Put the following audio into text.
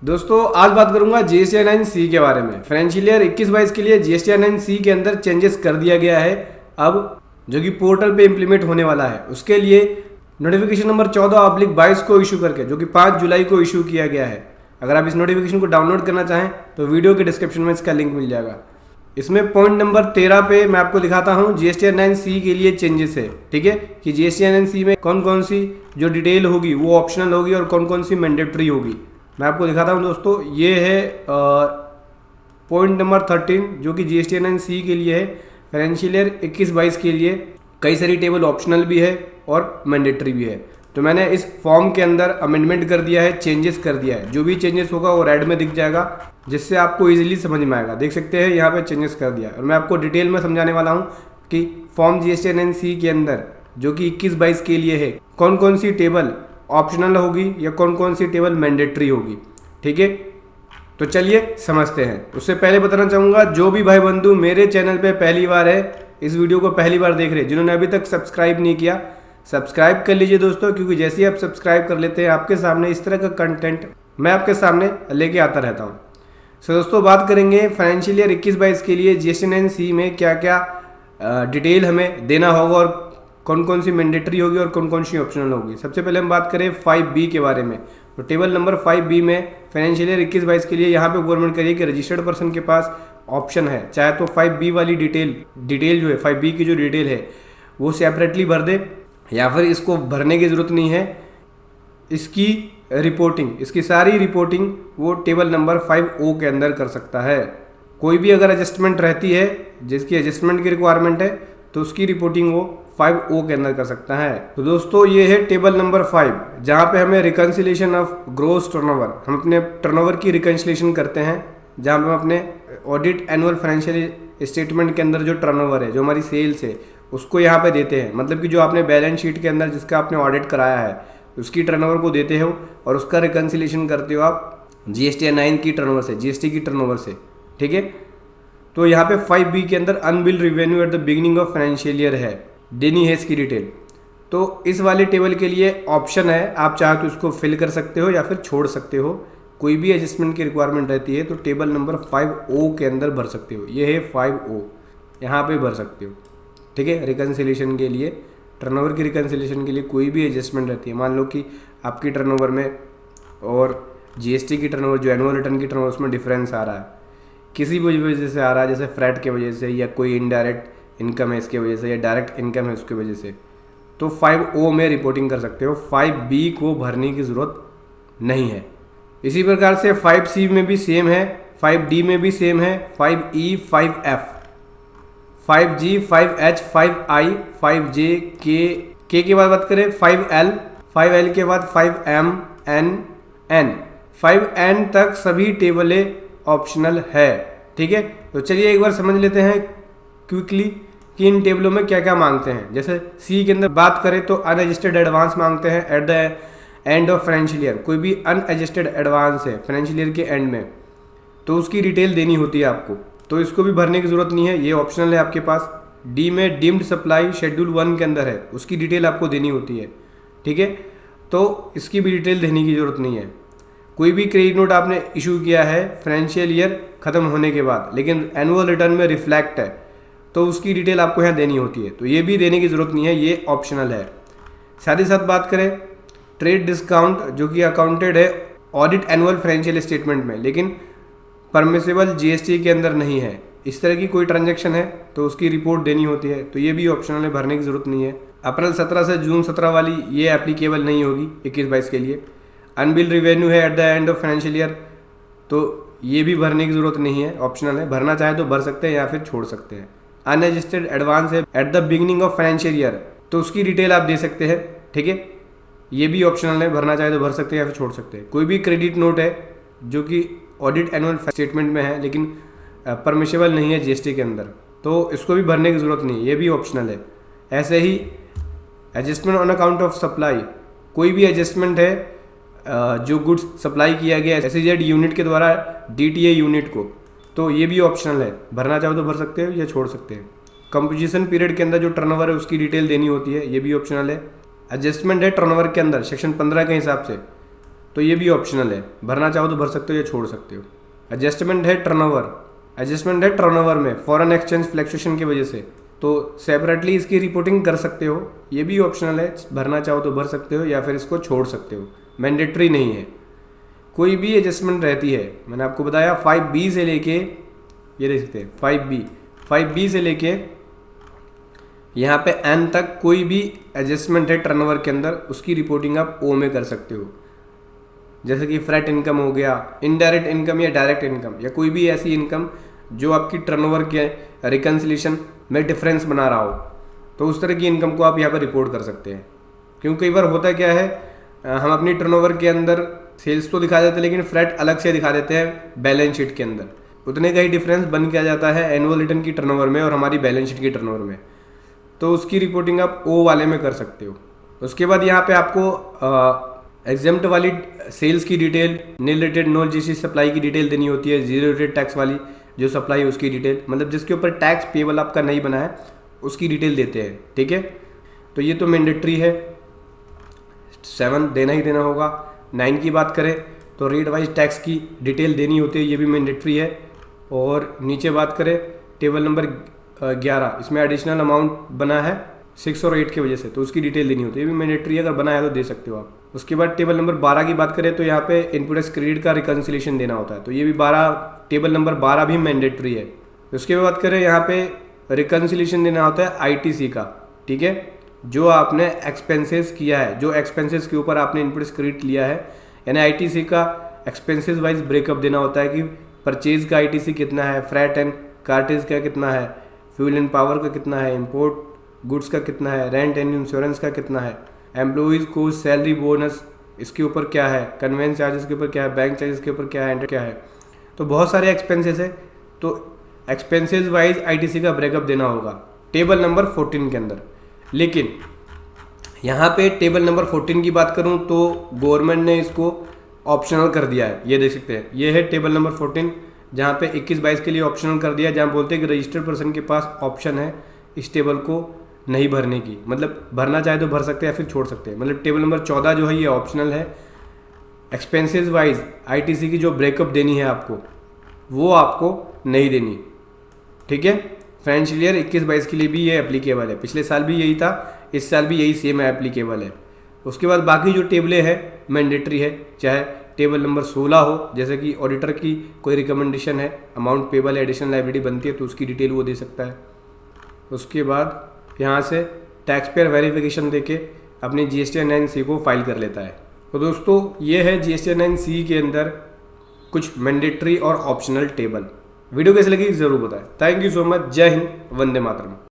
दोस्तों आज बात करूंगा GST-9C के बारे में। फाइनेंशियल ईयर 21-22 के लिए GST-9C के अंदर चेंजेस कर दिया गया है अब, जो कि पोर्टल पे इम्प्लीमेंट होने वाला है। उसके लिए नोटिफिकेशन नंबर 14/22 को इशू करके, जो कि 5 जुलाई को इशू किया गया है। अगर आप इस नोटिफिकेशन को डाउनलोड करना चाहें तो वीडियो के डिस्क्रिप्शन में इसका लिंक मिल जाएगा। इसमें पॉइंट नंबर 13 पे मैं आपको दिखाता हूँ GST-9C के लिए चेंजेस है, ठीक है, कि GST-9C में कौन कौन सी जो डिटेल होगी वो ऑप्शनल होगी और कौन कौन सी मैंडेटरी होगी। मैं आपको दिखाता हूँ दोस्तों। ये है पॉइंट नंबर 13 जो कि GST-9C के लिए है। फाइनेंशियल ईयर 21-22 के लिए कई सारी टेबल ऑप्शनल भी है और मैंडेटरी भी है। तो मैंने इस फॉर्म के अंदर अमेंडमेंट कर दिया है, चेंजेस कर दिया है। जो भी चेंजेस होगा वो रेड में दिख जाएगा, जिससे आपको इजीली समझ में आएगा। देख सकते हैं यहाँ पे चेंजेस कर दिया है और मैं आपको डिटेल में समझाने वाला हूँ कि फॉर्म GST-9C के अंदर जो कि 21-22 के लिए है कौन कौन सी टेबल ऑप्शनल होगी या कौन कौन सी टेबल मैंडेटरी होगी, ठीक है। तो चलिए समझते हैं। उससे पहले बताना चाहूँगा, जो भी भाई बंधु मेरे चैनल पे पहली बार है, इस वीडियो को पहली बार देख रहे हैं, जिन्होंने अभी तक सब्सक्राइब नहीं किया, सब्सक्राइब कर लीजिए दोस्तों, क्योंकि जैसे ही आप सब्सक्राइब कर लेते हैं आपके सामने इस तरह का कंटेंट मैं आपके सामने लेके आता रहता हूँ। सो दोस्तों बात करेंगे फाइनेंशियल ईयर 21-22 के लिए GST-9C में क्या क्या डिटेल हमें देना होगा और कौन कौन सी मैंडेटरी होगी और कौन कौन सी ऑप्शनल होगी। सबसे पहले हम बात करें 5B के बारे में। तो टेबल नंबर 5B में फाइनेंशियल ईयर 21-22 के लिए यहाँ पे गवर्नमेंट करिए कि रजिस्टर्ड पर्सन के पास ऑप्शन है, चाहे तो 5B वाली डिटेल जो है 5B की जो डिटेल है वो सेपरेटली भर दे, या फिर इसको भरने की ज़रूरत नहीं है। इसकी रिपोर्टिंग, इसकी सारी रिपोर्टिंग वो टेबल नंबर 5O के अंदर कर सकता है। कोई भी अगर एडजस्टमेंट रहती है, जिसकी एडजस्टमेंट की रिक्वायरमेंट है, तो उसकी रिपोर्टिंग वो 5O के अंदर कर सकता है। तो दोस्तों ये है टेबल नंबर 5, जहाँ पे हमें रिकन्सिलेशन ऑफ ग्रोस टर्नओवर, हम अपने टर्नओवर की रिकन्सिलेशन करते हैं, जहाँ पे हम अपने ऑडिट एनुअल फाइनेंशियल स्टेटमेंट के अंदर जो टर्नओवर है, जो हमारी सेल्स है, उसको यहाँ पे देते हैं। मतलब कि जो आपने बैलेंस शीट के अंदर जिसका आपने ऑडिट कराया है उसकी टर्नओवर को देते हो और उसका रिकन्सिलेशन करते हो आप GST-9 की टर्नओवर से, GST की टर्नओवर से, ठीक है। तो यहाँ पे 5B के अंदर unbilled revenue at the beginning of financial year है, देनी है इसकी डिटेल। तो इस वाले टेबल के लिए ऑप्शन है, आप चाहे तो इसको फिल कर सकते हो या फिर छोड़ सकते हो। कोई भी एडजस्टमेंट की रिक्वायरमेंट रहती है तो टेबल नंबर 5O के अंदर भर सकते हो। ये है 5O, यहाँ पे भर सकते हो, ठीक है। रिकन्सिलेशन के लिए, टर्नओवर की रिकन्सिलेशन के लिए कोई भी एडजस्टमेंट रहती है, मान लो कि आपकी टर्नओवर में और GST की टर्नओवर, जो एनुअल रिटर्न की टर्नओवर, उसमें डिफरेंस आ रहा है, किसी भी वजह से आ रहा है, जैसे फ्रैट की वजह से या कोई इनडायरेक्ट इनकम है इसके वजह से या डायरेक्ट इनकम है उसकी वजह से, तो 5O में रिपोर्टिंग कर सकते हो। 5B को भरने की ज़रूरत नहीं है। इसी प्रकार से 5C में भी सेम है, 5D में भी सेम है, 5E, 5F, 5G, 5H, 5I, 5J, के बाद बात करें 5L के बाद 5M, N 5N तक सभी टेबलें ऑप्शनल है, ठीक है। तो चलिए एक बार समझ लेते हैं क्विकली कि इन टेबलों में क्या क्या मांगते हैं। जैसे C के अंदर बात करें तो अनएडजस्टेड एडवांस मांगते हैं at the end of financial year. कोई भी अनएडजस्टेड एडवांस है फाइनेंशियल ईयर के एंड में, तो उसकी डिटेल देनी होती है आपको, तो इसको भी भरने की ज़रूरत नहीं है, ये ऑप्शनल है आपके पास। D में डीम्ड सप्लाई शेड्यूल 1 के अंदर है, उसकी डिटेल आपको देनी होती है, ठीक है। तो इसकी भी डिटेल देने की ज़रूरत नहीं है। कोई भी क्रेडिट नोट आपने इशू किया है फाइनेंशियल ईयर ख़त्म होने के बाद, लेकिन एनुअल रिटर्न में रिफ्लेक्ट है, तो उसकी डिटेल आपको यहाँ देनी होती है, तो ये भी देने की ज़रूरत नहीं है, ये ऑप्शनल है। साथ ही साथ बात करें ट्रेड डिस्काउंट, जो कि अकाउंटेड है ऑडिट एनुअल फाइनेंशियल स्टेटमेंट में, लेकिन परमिसेबल GST के अंदर नहीं है। इस तरह की कोई ट्रांजैक्शन है तो उसकी रिपोर्ट देनी होती है, तो ये भी ऑप्शनल है, भरने की ज़रूरत नहीं है। अप्रैल 17 से जून 17 वाली ये एप्लीकेबल नहीं होगी 21-22 के लिए। अनबिल्ड रिवेन्यू है at the end of financial year, तो ये भी भरने की ज़रूरत नहीं है, ऑप्शनल है। भरना चाहे तो भर सकते हैं या फिर छोड़ सकते हैं। अनएडजस्टेड एडवांस है at the beginning of financial year, तो उसकी डिटेल आप दे सकते हैं, ठीक है। ये भी ऑप्शनल है, भरना चाहे तो भर सकते हैं या फिर छोड़ सकते हैं। कोई भी क्रेडिट नोट है जो कि ऑडिट एनुअल स्टेटमेंट में है लेकिन परमिशेबल नहीं है GST के अंदर, तो इसको भी भरने की ज़रूरत नहीं है, ये भी ऑप्शनल है। ऐसे ही adjustment on account of supply, कोई भी एडजस्टमेंट है जो गुड्स सप्लाई किया गया SEZ यूनिट के द्वारा DTA यूनिट को, तो ये भी ऑप्शनल है, भरना चाहो तो भर सकते हो या छोड़ सकते हैं। कंपोजिशन पीरियड के अंदर जो टर्नओवर है उसकी डिटेल देनी होती है, ये भी ऑप्शनल है। एडजस्टमेंट है टर्नओवर के अंदर सेक्शन 15 के हिसाब से, तो ये भी ऑप्शनल है, भरना चाहो तो भर सकते हो या छोड़ सकते हो। एडजस्टमेंट है टर्नओवर, एडजस्टमेंट है टर्नओवर में फॉरेन एक्सचेंज फ्लक्चुएशन की वजह से, तो सेपरेटली इसकी रिपोर्टिंग कर सकते हो, ये भी ऑप्शनल है, भरना चाहो तो भर सकते हो या फिर इसको छोड़ सकते हो, मैंडेटरी नहीं है। कोई भी एडजस्टमेंट रहती है, मैंने आपको बताया 5B से लेके, ये देख सकते हैं 5B से लेके यहाँ पे N तक कोई भी एडजस्टमेंट है टर्नओवर के अंदर, उसकी रिपोर्टिंग आप O में कर सकते हो। जैसे कि फ्रेट इनकम हो गया, इनडायरेक्ट इनकम या डायरेक्ट इनकम, या कोई भी ऐसी इनकम जो आपकी टर्नओवर के रिकन्सिलेशन में डिफरेंस बना रहा हो, तो उस तरह की इनकम को आप यहाँ पर रिपोर्ट कर सकते हैं। क्योंकि कई बार होता क्या है, हम अपनी टर्नओवर के अंदर सेल्स तो दिखा देते हैं लेकिन फ्रेट अलग से दिखा देते हैं बैलेंस शीट के अंदर, उतने का ही डिफरेंस बन के आ जाता है एनुअल रिटर्न की टर्नओवर में और हमारी बैलेंस शीट की टर्नओवर में, तो उसकी रिपोर्टिंग आप O वाले में कर सकते हो। उसके बाद यहाँ पे आपको एग्जेम्प्ट वाली सेल्स की detail, nil rated non GST supply की डिटेल देनी होती है, जीरो रेटेड टैक्स वाली जो सप्लाई है उसकी डिटेल, मतलब जिसके ऊपर टैक्स पेबल आपका नहीं बना है उसकी डिटेल देते हैं, ठीक है। तो ये तो मैंडेटरी है, 7 देना ही देना होगा। 9 की बात करें तो रेट वाइज टैक्स की डिटेल देनी होती है, ये भी मैंडेटरी है। और नीचे बात करें टेबल नंबर 11, इसमें एडिशनल अमाउंट बना है 6 और 8 की वजह से, तो उसकी डिटेल देनी होती है, ये भी मैंडेटरी है, अगर बना है तो दे सकते हो आप। उसके बाद टेबल नंबर 12 की बात करें तो यहाँ पे इनपुट टैक्स क्रेडिट का रिकन्सिलेशन देना होता है, तो ये भी टेबल नंबर 12 भी मैंडेटरी है। उसके बाद बात करें यहाँ पे रिकन्सिलेशन देना होता है ITC का, ठीक है, जो आपने एक्सपेंसेस किया है, जो एक्सपेंसेस के ऊपर आपने इनपुट टैक्स क्रेडिट लिया है, यानी ITC का एक्सपेंसेस वाइज ब्रेकअप देना होता है कि परचेज का ITC कितना है, फ्रैट एंड कार्टेज का कितना है, फ्यूल एंड पावर का कितना है, इंपोर्ट गुड्स का कितना है, रेंट एंड इंश्योरेंस का कितना है, एम्प्लॉइज़ को सैलरी बोनस इसके ऊपर क्या है, कन्वेंस चार्जेस के ऊपर क्या है, बैंक चार्जेस के ऊपर क्या है, क्या है, तो बहुत सारे एक्सपेंसेस है, तो एक्सपेंसेस वाइज ITC का ब्रेकअप देना होगा टेबल नंबर 14 के अंदर। लेकिन यहाँ पे टेबल नंबर 14 की बात करूँ तो गवर्नमेंट ने इसको ऑप्शनल कर दिया है, ये देख सकते हैं, ये है टेबल नंबर 14, जहाँ पे 21-22 के लिए ऑप्शनल कर दिया है, जहाँ बोलते हैं कि रजिस्टर्ड पर्सन के पास ऑप्शन है इस टेबल को नहीं भरने की, मतलब भरना चाहे तो भर सकते हैं या फिर छोड़ सकते हैं। मतलब टेबल नंबर 14 जो है ये ऑप्शनल है, एक्सपेंसेस वाइज ITC की जो ब्रेकअप देनी है आपको, वो आपको नहीं देनी, ठीक है। फाइनेंशियल ईयर 21-22 के लिए भी ये एप्लीकेबल है, पिछले साल भी यही था, इस साल भी यही सेम एप्लीकेबल है। उसके बाद बाकी जो टेबलें हैं मैंडेटरी है, चाहे टेबल नंबर 16 हो, जैसे कि ऑडिटर की कोई रिकमेंडेशन है, अमाउंट पेबल एडिशनल लायबिलिटी बनती है तो उसकी डिटेल वो दे सकता है। उसके बाद यहाँ से टैक्स पेयर वेरिफिकेशन देके अपनी GST 9C को फाइल कर लेता है। तो दोस्तों ये है GST 9C के अंदर कुछ मैंडेटरी और ऑप्शनल टेबल। वीडियो कैसे लगी ज़रूर बताएं। Thank you so much. जय हिंद, वंदे मातरम।